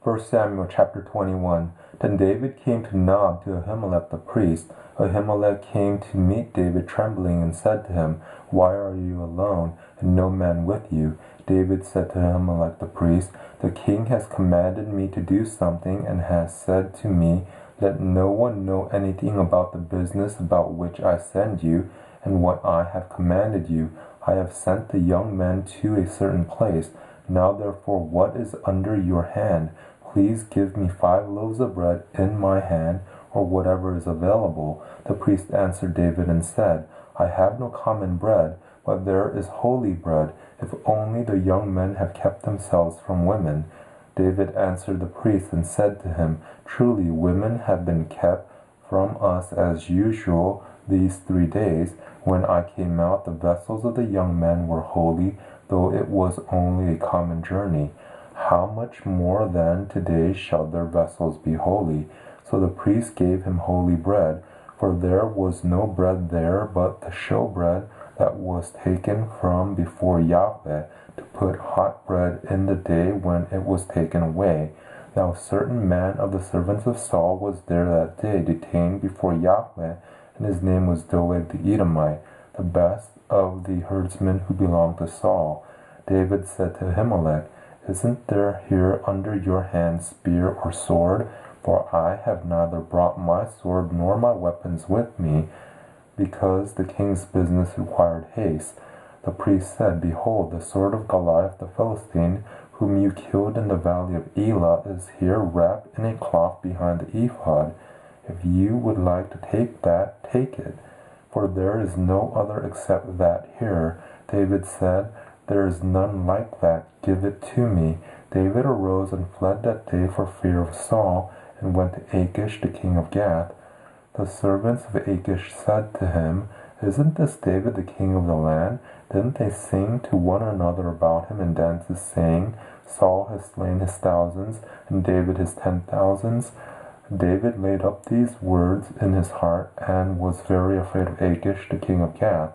1 Samuel chapter 21. Then David came to Nob to Ahimelech the priest. Ahimelech came to meet David trembling and said to him, Why are you alone, and no man with you? David said to Ahimelech the priest, The king has commanded me to do something, and has said to me, Let no one know anything about the business about which I send you, and what I have commanded you. I have sent the young men to a certain place. Now therefore, what is under your hand? Please give me 5 loaves of bread in my hand, or whatever is available. The priest answered David and said, I have no common bread, but there is holy bread, if only the young men have kept themselves from women. David answered the priest and said to him, Truly women have been kept from us as usual these 3 days. When I came out, the vessels of the young men were holy, though it was only a common journey. How much more then today shall their vessels be holy? So the priest gave him holy bread, for there was no bread there but the showbread that was taken from before Yahweh, to put hot bread in the day when it was taken away. Now a certain man of the servants of Saul was there that day, detained before Yahweh, and his name was Doeg the Edomite, the best of the herdsmen who belonged to Saul. David said to Ahimelech, Isn't there here under your hand spear or sword? For I have neither brought my sword nor my weapons with me, because the king's business required haste. The priest said, Behold, the sword of Goliath the Philistine, whom you killed in the valley of Elah, is here wrapped in a cloth behind the ephod. If you would like to take that, take it, for there is no other except that here. David said, There is none like that, give it to me. David arose and fled that day for fear of Saul, and went to Achish the king of Gath. The servants of Achish said to him, Isn't this David the king of the land? Didn't they sing to one another about him in dances, saying, Saul has slain his thousands, and David his 10,000s? David laid up these words in his heart, and was very afraid of Achish the king of Gath.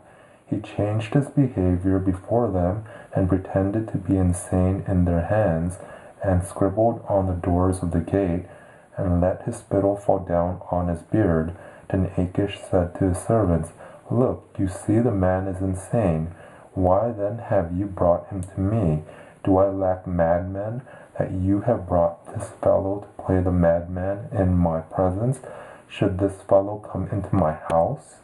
He changed his behavior before them, and pretended to be insane in their hands, and scribbled on the doors of the gate, and let his spittle fall down on his beard. Then Achish said to his servants, Look, you see the man is insane. Why then have you brought him to me? Do I lack madmen, that you have brought this fellow to play the madman in my presence? Should this fellow come into my house?